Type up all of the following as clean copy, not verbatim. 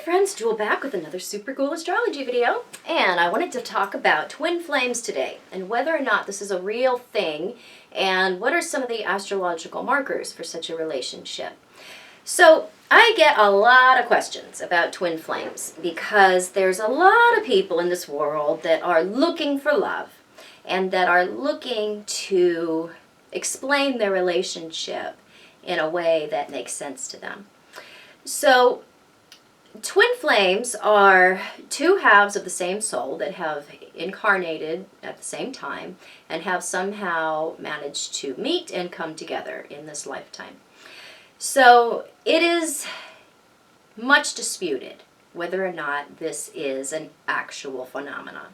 friends, Jewel back with another super cool astrology video, and I wanted to talk about twin flames today and whether or not this is a real thing and what are some of the astrological markers for such a relationship. So I get a lot of questions about twin flames because there's a lot of people in this world that are looking for love and that are looking to explain their relationship in a way that makes sense to them. So twin flames are two halves of the same soul that have incarnated at the same time and have somehow managed to meet and come together in this lifetime. So it is much disputed whether or not this is an actual phenomenon.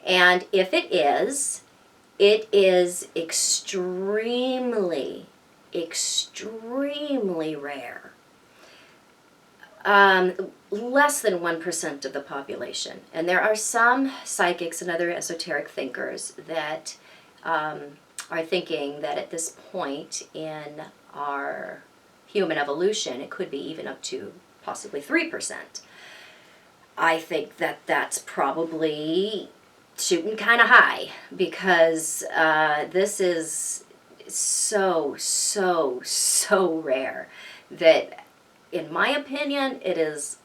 And if it is extremely, extremely rare. Less than 1% of the population. And there are some psychics and other esoteric thinkers that are thinking that at this point in our human evolution, it could be even up to possibly 3%. I think that that's probably shooting kind of high because this is so rare that, in my opinion, it is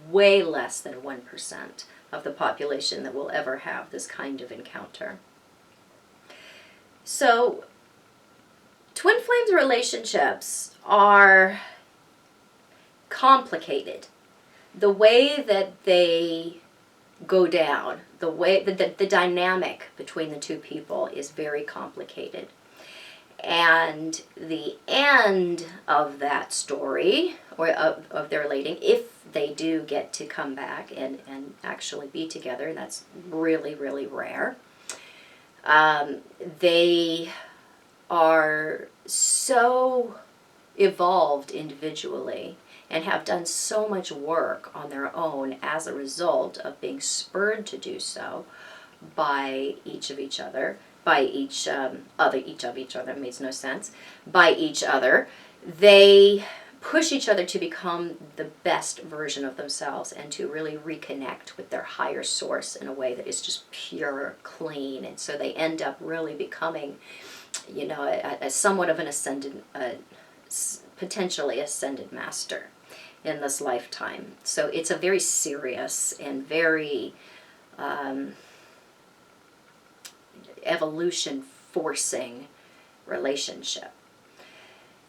way less than 1% of the population that will ever have this kind of encounter. So, twin flames relationships are complicated. The way that they go down, the way the dynamic between the two people is very complicated. And the end of that story, or of their relating, if they do get to come back and actually be together, and that's really, really rare, they are so evolved individually and have done so much work on their own as a result of being spurred to do so by each of each other. By each other makes no sense. By each other, they push each other to become the best version of themselves and to really reconnect with their higher source in a way that is just pure, clean, and so they end up really becoming, a somewhat of an ascended, potentially ascended master in this lifetime. So it's a very serious and very evolution forcing relationship.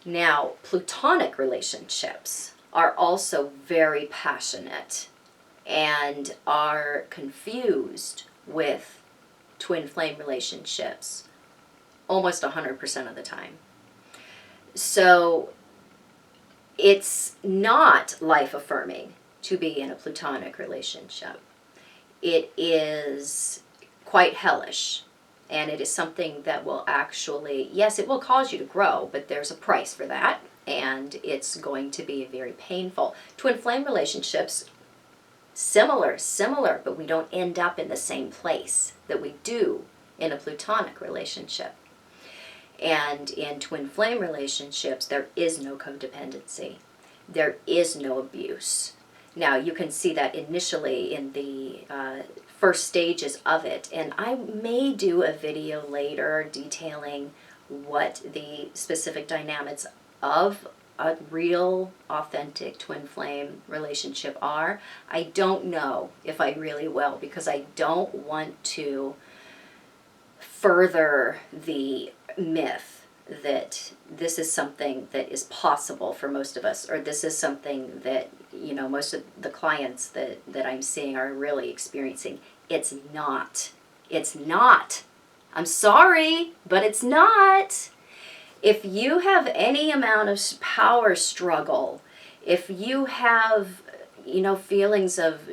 Now, platonic relationships are also very passionate and are confused with twin flame relationships almost 100% of the time. So it's not life affirming to be in a platonic relationship. It is quite hellish. And it is something that will actually, yes, it will cause you to grow, but there's a price for that, and it's going to be very painful. Twin flame relationships, similar, but we don't end up in the same place that we do in a platonic relationship. And in twin flame relationships, there is no codependency. There is no abuse. Now, you can see that initially in the first stages of it, and I may do a video later detailing what the specific dynamics of a real, authentic twin flame relationship are. I don't know if I really will, because I don't want to further the myth that this is something that is possible for most of us, or this is something that most of the clients that I'm seeing are really experiencing. It's not. It's not. I'm sorry, but it's not. If you have any amount of power struggle, if you have, feelings of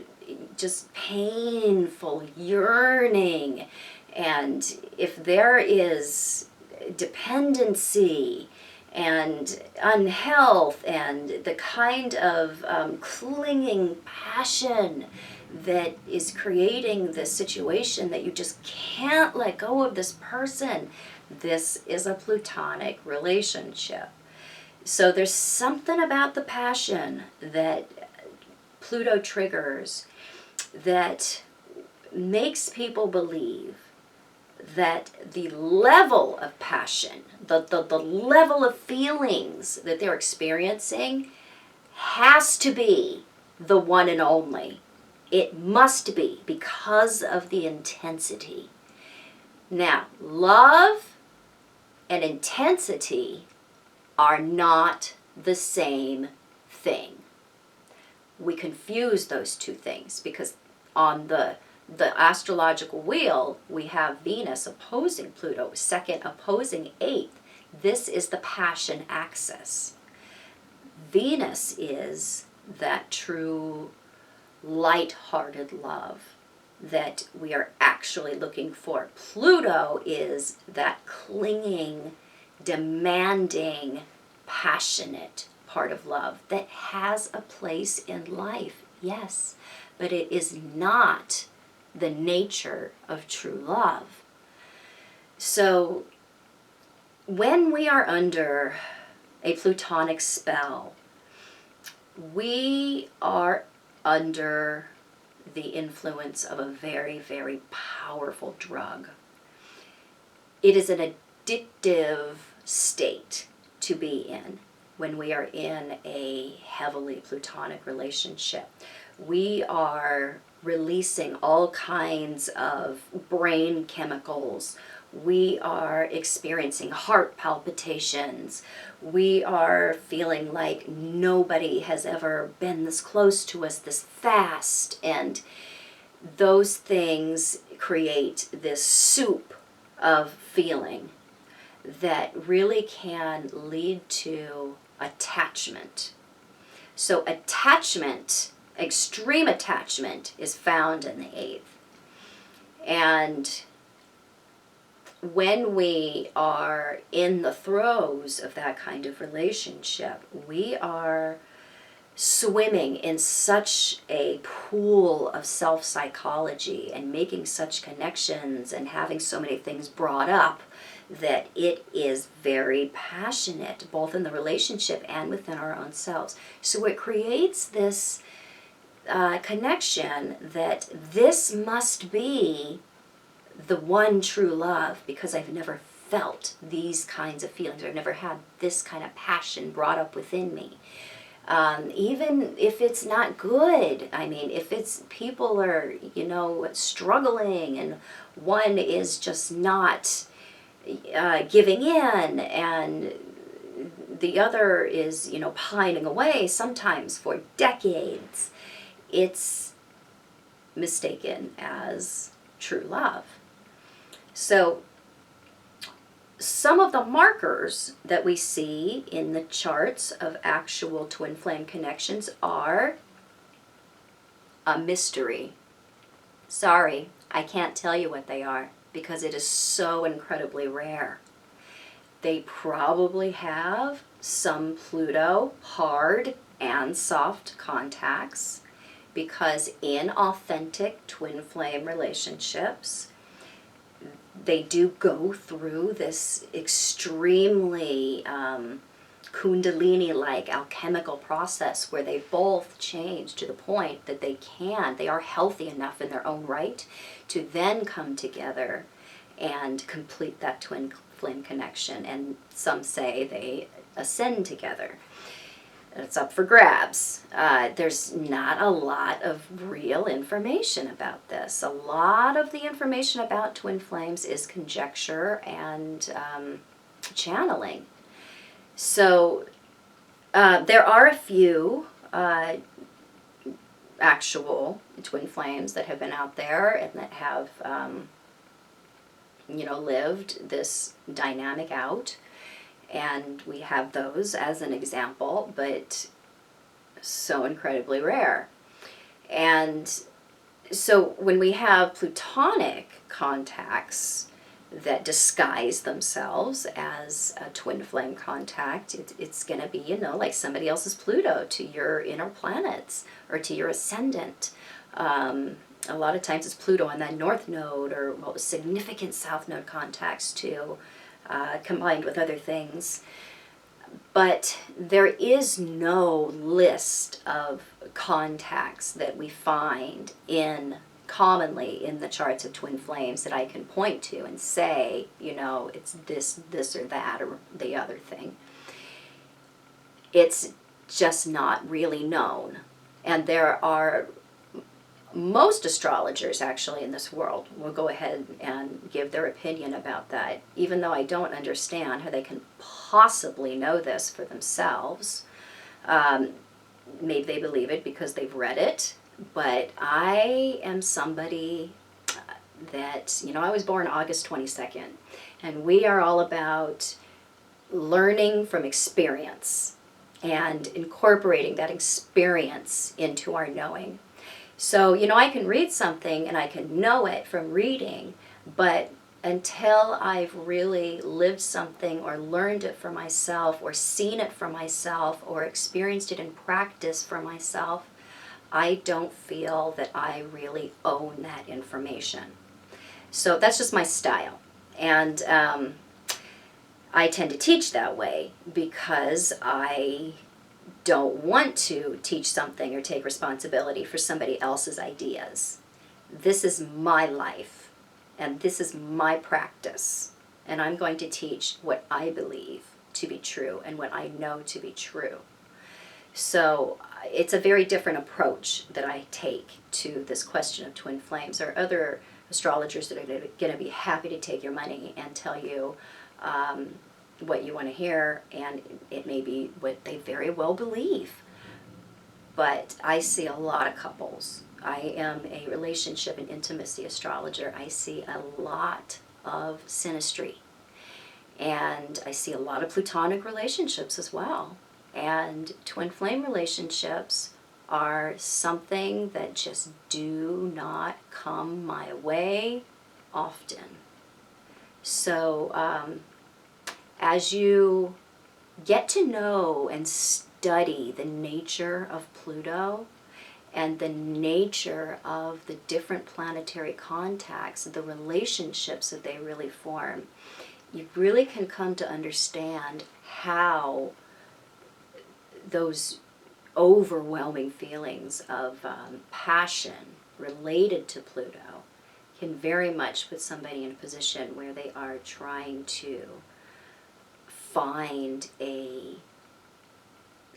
just painful yearning, and if there is dependency and unhealth and the kind of clinging passion that is creating this situation that you just can't let go of this person, this is a platonic relationship. So there's something about the passion that Pluto triggers that makes people believe that the level of passion, the level of feelings that they're experiencing has to be the one and only. It must be because of the intensity. Now, love and intensity are not the same thing. We confuse those two things because on the astrological wheel, we have Venus opposing Pluto, second opposing eighth. This is the passion axis. Venus is that true light-hearted love that we are actually looking for. Pluto is that clinging, demanding, passionate part of love that has a place in life, yes, but it is not the nature of true love. So when we are under a Plutonic spell, we are under the influence of a very, very powerful drug. It is an addictive state to be in when we are in a heavily Plutonic relationship. We are releasing all kinds of brain chemicals. We are experiencing heart palpitations. We are feeling like nobody has ever been this close to us this fast. And those things create this soup of feeling that really can lead to attachment. So attachment, extreme attachment, is found in the eighth. And when we are in the throes of that kind of relationship, we are swimming in such a pool of self-psychology and making such connections and having so many things brought up that it is very passionate, both in the relationship and within our own selves. So it creates this connection that this must be the one true love, because I've never felt these kinds of feelings. I've never had this kind of passion brought up within me. Even if it's not good, I mean, if it's people are, struggling and one is just not giving in and the other is, pining away sometimes for decades, it's mistaken as true love. So some of the markers that we see in the charts of actual twin flame connections are a mystery. Sorry, I can't tell you what they are because it is so incredibly rare. They probably have some Pluto hard and soft contacts, because in authentic twin flame relationships, they do go through this extremely Kundalini-like alchemical process where they both change to the point that they are healthy enough in their own right to then come together and complete that twin flame connection. And some say they ascend together. It's up for grabs. There's not a lot of real information about this. A lot of the information about twin flames is conjecture and channeling. So there are a few actual twin flames that have been out there and that have, lived this dynamic out. And we have those as an example, but so incredibly rare. And so when we have Plutonic contacts that disguise themselves as a twin flame contact, it's going to be, like somebody else's Pluto to your inner planets or to your ascendant. A lot of times it's Pluto on that north node or significant south node contacts too. Combined with other things. But there is no list of contacts that we find commonly in the charts of twin flames that I can point to and say, it's this or that or the other thing. It's just not really known. And there are most astrologers actually in this world will go ahead and give their opinion about that, even though I don't understand how they can possibly know this for themselves. Maybe they believe it because they've read it, but I am somebody that, I was born August 22nd, and we are all about learning from experience and incorporating that experience into our knowing. So, I can read something and I can know it from reading, but until I've really lived something or learned it for myself or seen it for myself or experienced it in practice for myself, I don't feel that I really own that information. So that's just my style. And I tend to teach that way because I don't want to teach something or take responsibility for somebody else's ideas. This is my life, and this is my practice, and I'm going to teach what I believe to be true and what I know to be true. So it's a very different approach that I take to this question of twin flames. There are other astrologers that are going to be happy to take your money and tell you what you want to hear, and it may be what they very well believe. But I see a lot of couples. I am a relationship and intimacy astrologer. I see a lot of synastry. And I see a lot of Plutonic relationships as well. And twin flame relationships are something that just do not come my way often. So, as you get to know and study the nature of Pluto and the nature of the different planetary contacts, the relationships that they really form, you really can come to understand how those overwhelming feelings of passion related to Pluto can very much put somebody in a position where they are trying to find a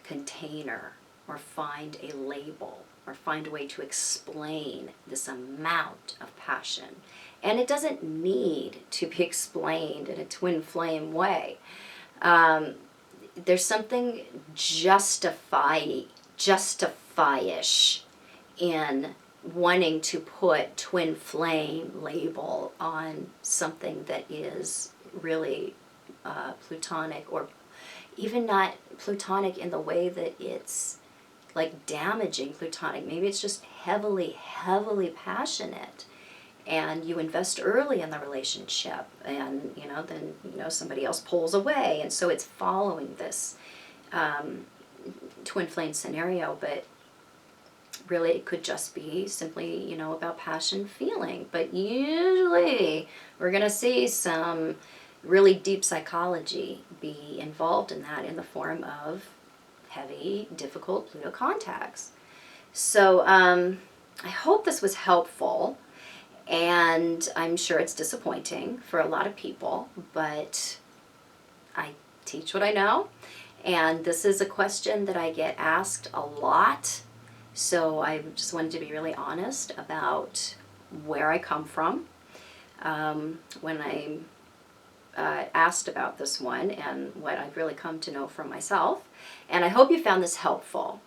container or find a label or find a way to explain this amount of passion. And it doesn't need to be explained in a twin flame way. There's something justify-ish in wanting to put twin flame label on something that is really Plutonic, or even not Plutonic in the way that it's like damaging Plutonic. Maybe it's just heavily, heavily passionate, and you invest early in the relationship, and then somebody else pulls away, and so it's following this twin flame scenario. But really, it could just be simply about passion feeling. But usually, we're gonna see some really deep psychology be involved in that in the form of heavy, difficult Pluto contacts. So I hope this was helpful, and I'm sure it's disappointing for a lot of people, but I teach what I know, and this is a question that I get asked a lot, so I just wanted to be really honest about where I come from when I asked about this one and what I've really come to know from myself. And I hope you found this helpful.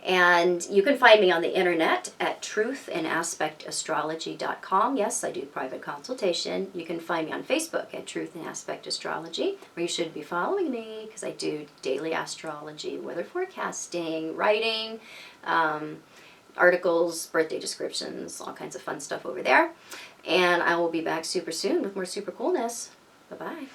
And you can find me on the internet at truthandaspectastrology.com. Yes, I do private consultation. You can find me on Facebook at Truth and Aspect Astrology, where you should be following me because I do daily astrology, weather forecasting, writing, articles, birthday descriptions, all kinds of fun stuff over there. And I will be back super soon with more super coolness. Bye-bye.